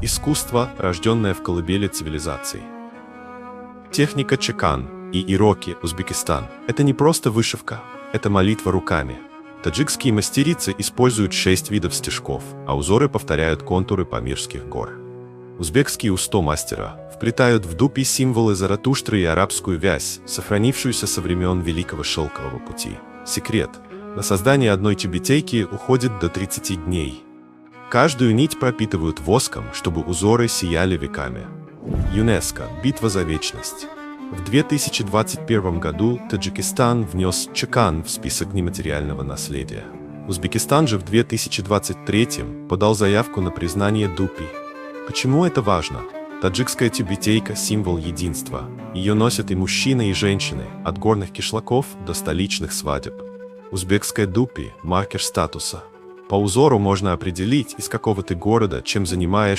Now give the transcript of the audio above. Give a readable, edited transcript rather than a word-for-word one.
Искусство, рожденное в колыбели цивилизаций. Техника чекан и ироки, Узбекистан. Это не просто вышивка, это молитва руками. Таджикские мастерицы используют 6 видов стежков, а узоры повторяют контуры памирских гор. Узбекские усто мастера вплетают в дупи символы Заратуштры и арабскую вязь, сохранившуюся со времен Великого Шелкового пути. Секрет. На создание одной тюбетейки уходит до 30 дней. Каждую нить пропитывают воском, чтобы узоры сияли веками. ЮНЕСКО. Битва за вечность. В 2021 году Таджикистан внес чекан в список нематериального наследия. Узбекистан же в 2023 подал заявку на признание дупи. Почему это важно? Таджикская тюбетейка – символ единства. Ее носят и мужчины, и женщины, от горных кишлаков до столичных свадеб. Узбекская дупи – маркер статуса. По узору можно определить, из какого ты города, чем занимаешься.